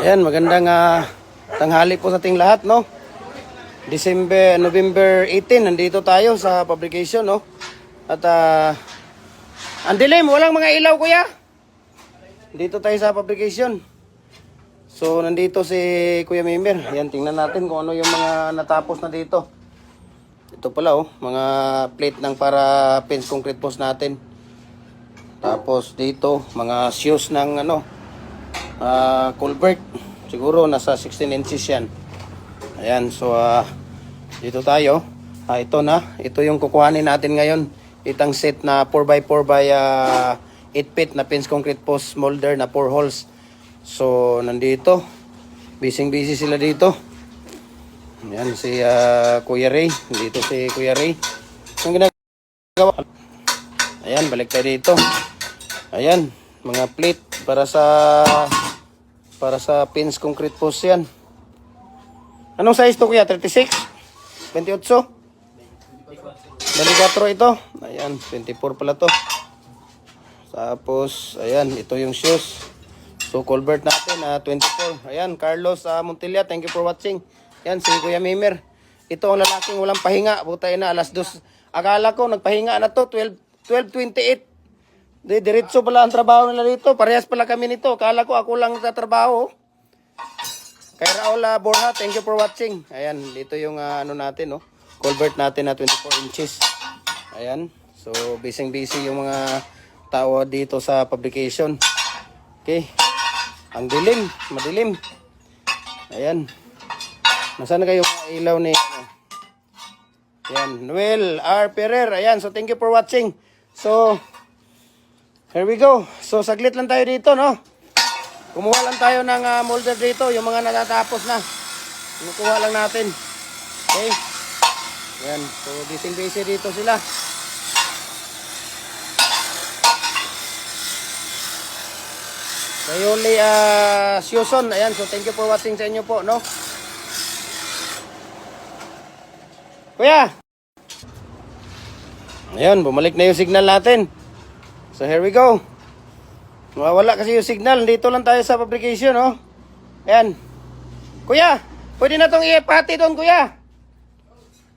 Ayan, magandang tanghali po sa ating lahat, no? November 18, nandito tayo sa publication, no? At ang dilim, walang mga ilaw, kuya. Dito tayo sa publication. So, nandito si Kuya Mimer. Ayan, tingnan natin kung ano yung mga natapos na dito. Ito pala, oh, mga plate ng para fence concrete post natin. Tapos dito, mga shoes ng culvert. Siguro nasa 16 inches yan. Ayan, so dito tayo. Ito na. Ito yung kukuhanin natin ngayon. Itang set na 4x4 by 8 feet na fence concrete post molder na 4 holes. So, nandito. Busy sila dito. Ayan, si Kuya Ray. Dito si Kuya Ray. Yung ginagawa. Ayan, balik tayo dito. Ayan, mga plate para sa fence concrete post yan. Anong size to, kuya? 36? 28? 24 ito. Ayan, 24 pala to. Tapos, ayan, ito yung shoes. So, culvert natin, 24. Ayan, Carlos Montilla, thank you for watching. Ayan, si Kuya Mimer. Ito ang lalaking walang pahinga. Butay na, alas 2. Akala ko, nagpahinga na to, 12:28. Diretso pala ang trabaho nila dito. Parehas pala kami nito. Akala ko ako lang tatrabaho. Kay Raul Borja, thank you for watching. Ayan, dito yung natin, no? Culvert natin na 24 inches. Ayan. So, busy yung mga tao dito sa publication. Okay. Ang dilim, madilim. Ayan. Nasaan na kayo ilaw ni Ayan, Noel R. Ferrer. Ayan, so thank you for watching. So, here we go. So, saglit lang tayo dito, no? Kumuha lang tayo ng molder dito. Yung mga natatapos na. Kinukuha lang natin. Okay? Ayan. So, busy dito sila. Sayoli Susan. Ayan. So, thank you for watching sa inyo po, no? Kuya! Ayan, bumalik na yung signal natin. So, here we go. Wala kasi yung signal. Dito lang tayo sa publication, oh. Ayan. Kuya, pwede na itong i-pati doon, kuya.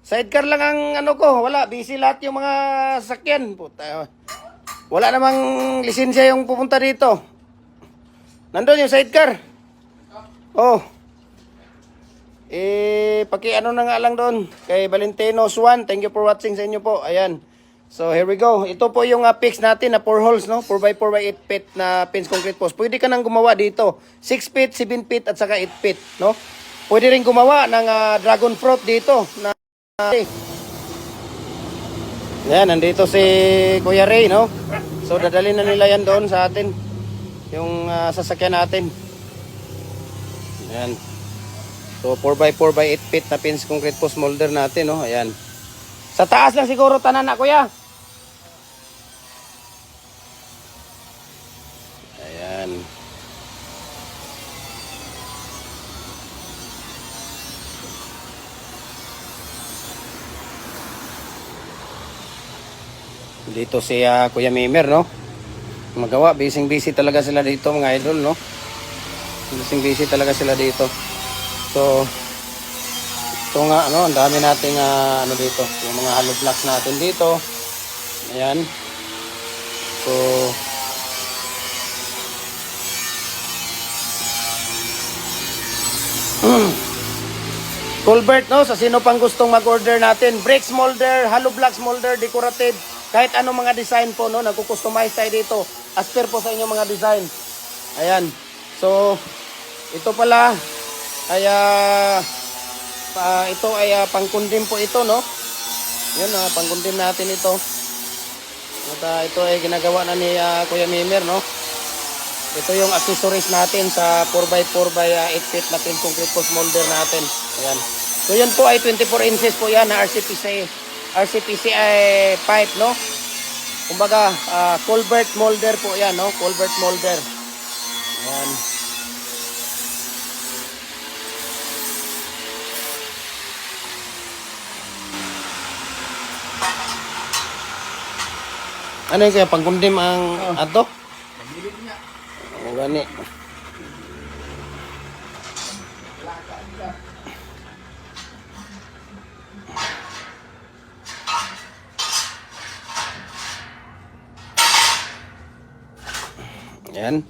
Sidecar lang ang ko. Wala, busy lahat yung mga sakyan. Puta. Wala namang lisensya yung pupunta dito. Nandun yung sidecar. Oh. Paki-ano na nga lang doon. Kay Valentino Swan. Thank you for watching sa inyo po. Ayan. So, here we go. Ito po yung fix natin na 4 holes, no? 4x4 by 8 feet na fence concrete post. Pwede ka nang gumawa dito. 6 feet, 7 feet, at saka 8 feet, no? Pwede rin gumawa ng dragon fruit dito. Yan, nandito si Kuya Ray, no? So, dadalhin na nila yan doon sa atin. Yung sasakyan natin. Yan. So, 4x4 by 8 feet na fence concrete post molder natin, no? Ayan. Sa taas lang siguro tanan na, kuya. Ayan. Dito si Kuya Mimer, no? Magawa, busy talaga sila dito, mga idol, no? Busy talaga sila dito. So, ito nga, ang dami nating dito, yung mga hollow blocks natin dito. Ayan. So, culvert, no? Sa sino pang gustong mag-order natin, bricks molder, hollow blocks molder, decorative, kahit anong mga design po, no? Nagko-customize tayo dito. As per po sa inyong mga design. Ayan. So, ito pala ay ito ay pangkundim po ito, no? Yan, pangkundim natin ito. At ito ay ginagawa na ni Kuya Mimer, no? Ito yung accessories natin sa 4x4 by 8 feet na fence concrete post molder natin. Ayan. So yan po ay 24 inches po yan na RCPC ay pipe, no? Kumbaga, culvert molder po yan, no? Culvert molder. Ayan. Ano yung kaya pangkundim ang ato? O gani. Ayan.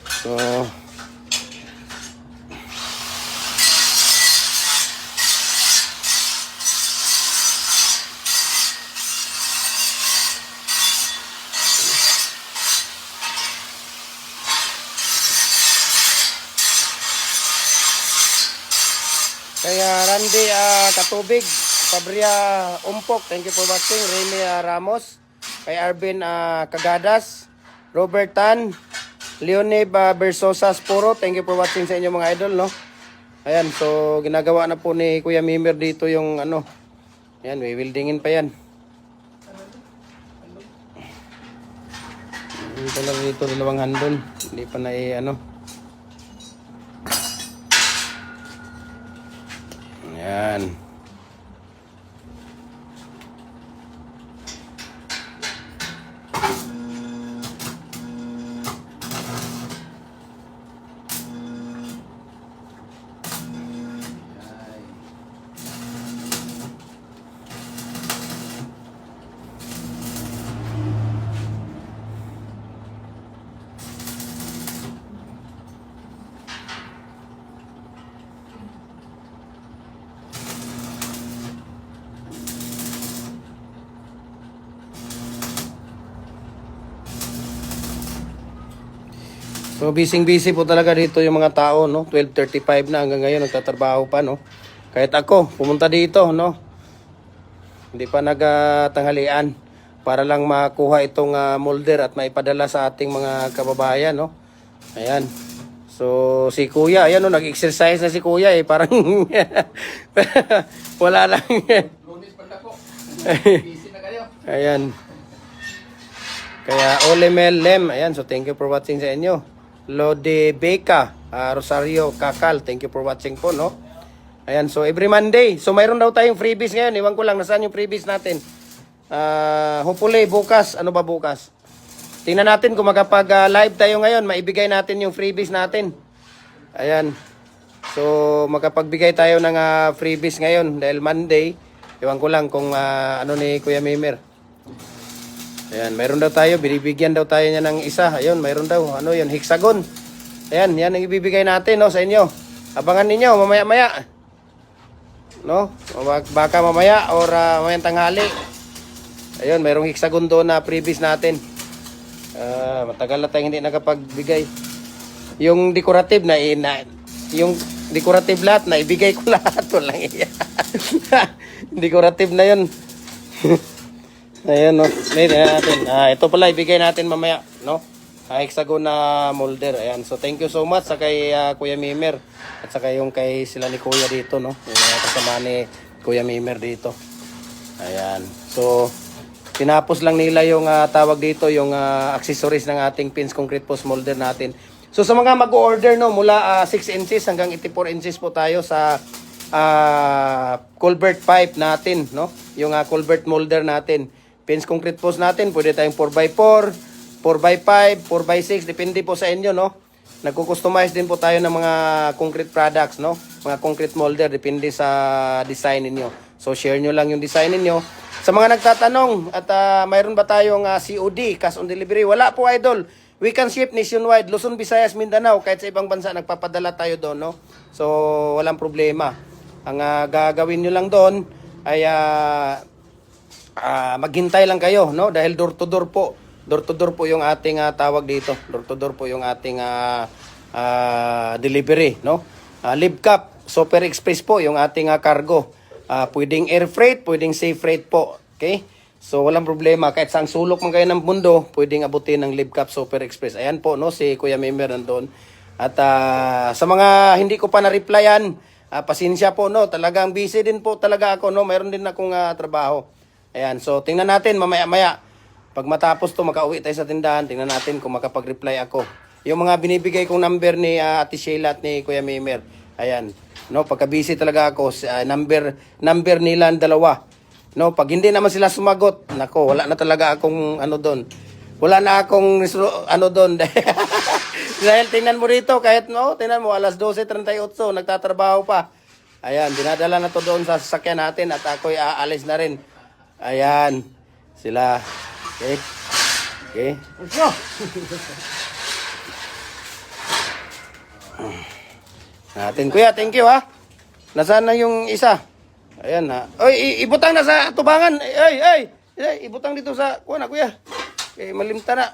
So, kaya Randy Katubig, Fabria Umpok, thank you for watching. Remy Ramos, kay Arvin Cagadas, Robert Tan, Leonie Bersosa Sporo, thank you for watching sa inyo mga idol, no? Ayan, so ginagawa na po ni Kuya Mimer dito yung ano. Ayan, wewildingin pa yan. Dito lang dito, dalawang handle. Hindi pa na ano. Ayan. So busy po talaga dito yung mga tao, no? 12:35 na hanggang ngayon nagtatrabaho pa, no? Kahit ako pumunta dito, no? Hindi pa nagtanghalian para lang makuha itong molder at maipadala sa ating mga kababayan, no? Ayan. So si Kuya, ayan, no, nag-exercise na si Kuya eh, parang wala lang. Lunes pa po. Busy na kayo. Ayan. Kaya Olemel Lem, ayan, so thank you for watching sa inyo. Lode Beka, Rosario Kakal, thank you for watching po, no? Ayan, so every Monday, so mayroon daw tayong freebies ngayon, iwan ko lang, nasaan yung freebies natin? Hopefully, bukas, ano ba bukas? Tingnan natin kung makapag-live tayo ngayon, maibigay natin yung freebies natin. Ayan, so makapagbigay tayo ng freebies ngayon, dahil Monday, iwan ko lang kung ano ni Kuya Mimer. Ayan, mayroon daw tayo, binibigyan daw tayo niya ng isa. Ayun, mayroon daw, ano yun, hexagon. Ayan, yan ang ibibigay natin, no, sa inyo. Abangan ninyo, mamaya-maya. No? Baka mamaya or mamayang tanghali. Ayun, mayroong hexagon doon na previous natin. Matagal na tayong hindi nakapagbigay. Yung decorative yung decorative lahat, na ibigay ko lahat. Walang iya. Decorative na yun. Ayan, no. Mayroon natin. Ito pala, ibigay natin mamaya, no? Hexagon na molder. Ayan. So, thank you so much sa kay Kuya Mimer. At saka yung kay sila ni Kuya dito, no? Yung kasama ni Kuya Mimer dito. Ayan. So, tinapos lang nila yung tawag dito, yung accessories ng ating pins concrete post molder natin. So, sa mga mag-order, no? Mula 6 inches hanggang 84 inches po tayo sa culvert pipe natin, no? Yung culvert molder natin. Pins concrete post natin, pwede tayong 4x4, 4x5, 4x6, depende po sa inyo, no? Nagko-customize din po tayo ng mga concrete products, no? Mga concrete molder, depende sa design niyo. So, share nyo lang yung design niyo. Sa mga nagtatanong, at mayroon ba tayong COD, cash on delivery? Wala po, idol. We can ship nationwide, Luzon, Visayas, Mindanao, kahit sa ibang bansa, nagpapadala tayo doon, no? So, walang problema. Ang gagawin nyo lang doon ay maghintay lang kayo, no? Dahil door to door po. Door to door po yung ating tawag dito. Door to door po yung ating delivery, no? Live Cup, Super Express po yung ating cargo. Pwedeng air freight, pwedeng sea freight po. Okay? So walang problema, kahit saang sulok man kayo ng mundo, pwedeng abutin ng Live Cup Super Express. Ayan po, no, si Kuya Mimer nandoon. At sa mga hindi ko pa na-replyan, pasensya po, no, talagang busy din po talaga ako, no, mayroon din akong trabaho. Ayan, so tingnan natin mamaya-maya. Pag matapos to, makauwi tayo sa tindahan, tingnan natin kung makapag-reply ako. Yung mga binibigay kong number ni Ate Sheila at ni Kuya Mimer. Ayan, no, pagka busy talaga ako, number nila ang dalawa. No, pag hindi naman sila sumagot, nako, wala na talaga akong ano doon. Wala na akong ano doon. Dahil tingnan mo rito, kahit no, tingnan mo, alas 12:38, nagtatrabaho pa. Ayan, dinadala na to doon sa sasakyan natin at ako'y aalis na rin. Ayan, sila. Okay. Okay. Let's go. Natin. Kuya, thank you ha. Nasaan na yung isa? Ayan ha. Oy, ibutang na sa tubangan. Ay, ibutang dito sa kuha na kuya. Malimta na.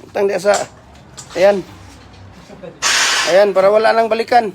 Ibutang di sa. Ayan. Ayan, para wala nang balikan.